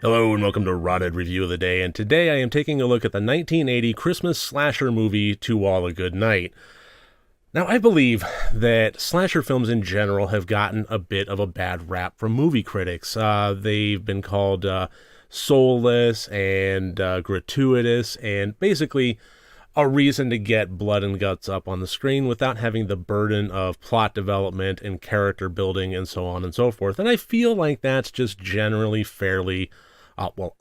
Hello and welcome to Rotted Review of the Day, and today I am taking a look at the 1980 Christmas slasher movie, To All A Goodnight. Now, I believe that slasher films in general have gotten a bit of a bad rap from movie critics. They've been called soulless and gratuitous, and basically a reason to get blood and guts up on the screen without having the burden of plot development and character building and so on and so forth. And I feel like that's just generally fairly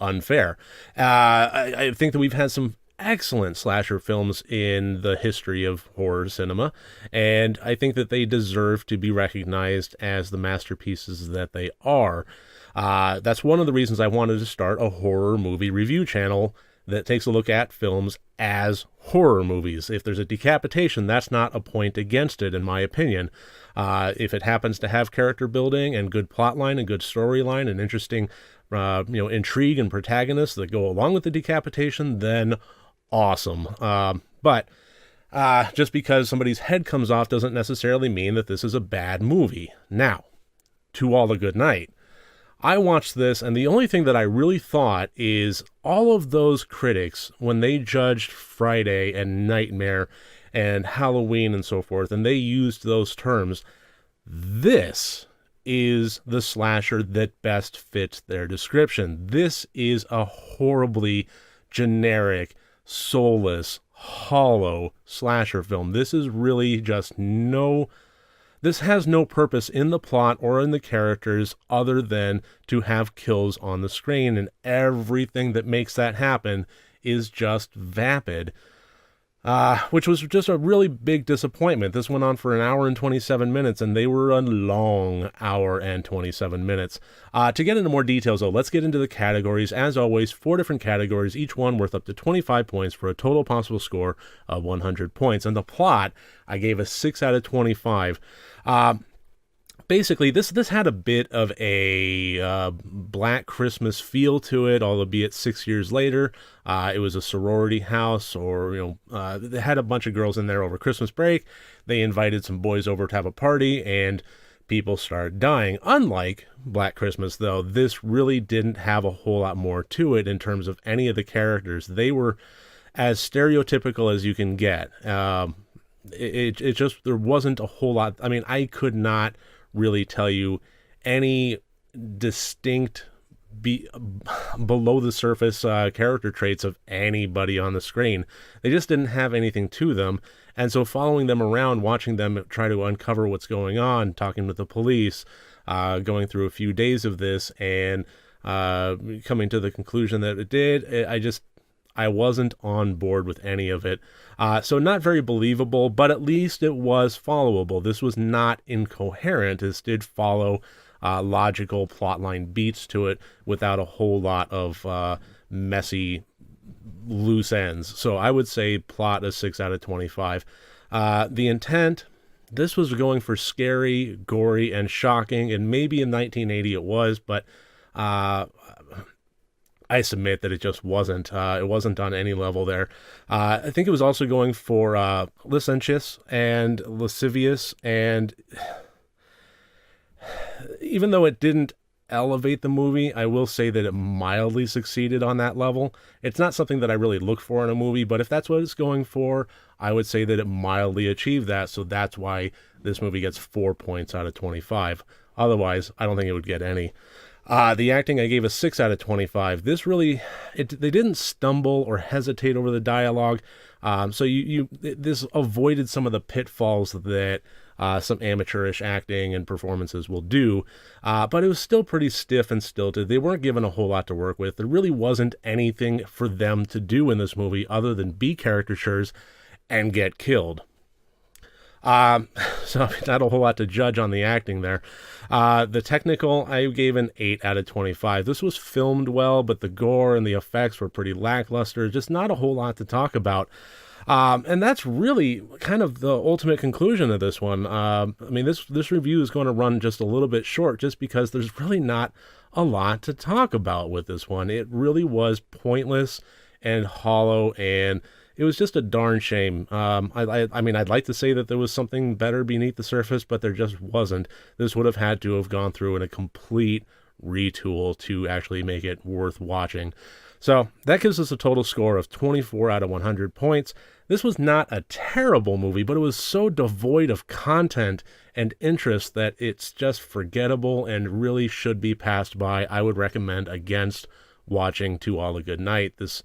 unfair. I think that we've had some excellent slasher films in the history of horror cinema, and I think that they deserve to be recognized as the masterpieces that they are. That's one of the reasons I wanted to start a horror movie review channel that takes a look at films as horror movies. If there's a decapitation, that's not a point against it, in my opinion. If it happens to have character building and good plotline and good storyline and interesting intrigue and protagonists that go along with the decapitation, then awesome. But just because somebody's head comes off doesn't necessarily mean that this is a bad movie. Now, To All A Goodnight. I watched this, and the only thing that I really thought is all of those critics, when they judged Friday and Nightmare and Halloween and so forth, and they used those terms, this is the slasher that best fits their description. This is a horribly generic, soulless, hollow slasher film. This is really just This has no purpose in the plot or in the characters other than to have kills on the screen, and everything that makes that happen is just vapid, which was just a really big disappointment. This went on for an hour and 27 minutes, and they were a long hour and 27 minutes. To get into more details, though, let's get into the categories. As always, 4 different categories, each one worth up to 25 points for a total possible score of 100 points. And the plot, I gave a 6 out of 25. Basically, this had a bit of a Black Christmas feel to it, albeit 6 years later. It was a sorority house, or they had a bunch of girls in there over Christmas break. They invited some boys over to have a party, and people started dying. Unlike Black Christmas, though, this really didn't have a whole lot more to it in terms of any of the characters. They were as stereotypical as you can get. It just, there wasn't a whole lot. I mean, I could not really tell you any distinct below the surface character traits of anybody on the screen. They just didn't have anything to them. And so following them around, watching them try to uncover what's going on, talking with the police, going through a few days of this, and coming to the conclusion that it did, I wasn't on board with any of it. So not very believable, but at least it was followable. This was not incoherent. This did follow logical plotline beats to it without a whole lot of messy loose ends. So I would say plot a 6 out of 25. The intent, this was going for scary, gory, and shocking, and maybe in 1980 it was, but I submit that it just wasn't. It wasn't on any level there. I think it was also going for licentious and lascivious, and even though it didn't elevate the movie, I will say that it mildly succeeded on that level. It's not something that I really look for in a movie, but if that's what it's going for, I would say that it mildly achieved that, so that's why this movie gets 4 points out of 25. Otherwise, I don't think it would get any. The acting, I gave a 6 out of 25. This really, they didn't stumble or hesitate over the dialogue. So this avoided some of the pitfalls that some amateurish acting and performances will do. But it was still pretty stiff and stilted. They weren't given a whole lot to work with. There really wasn't anything for them to do in this movie other than be caricatures and get killed. So not a whole lot to judge on the acting there. The technical, I gave an 8 out of 25. This was filmed well, but the gore and the effects were pretty lackluster. Just not a whole lot to talk about. And that's really kind of the ultimate conclusion of this one. I mean, this review is going to run just a little bit short just because there's really not a lot to talk about with this one. It really was pointless and hollow, and it was just a darn shame. I mean, I'd like to say that there was something better beneath the surface, but there just wasn't. This would have had to have gone through in a complete retool to actually make it worth watching. So that gives us a total score of 24 out of 100 points. This was not a terrible movie, but it was so devoid of content and interest that it's just forgettable and really should be passed by. I would recommend against watching To All A Goodnight. This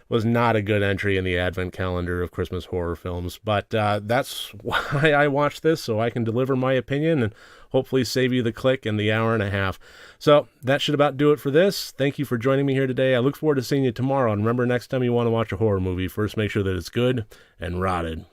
was not a good entry in the advent calendar of Christmas horror films, but that's why I watched this, so I can deliver my opinion and hopefully save you the click and the hour and a half. So that should about do it for this. Thank you for joining me here today. I look forward to seeing you tomorrow, and remember, next time you want to watch a horror movie, first make sure that it's good and rotted.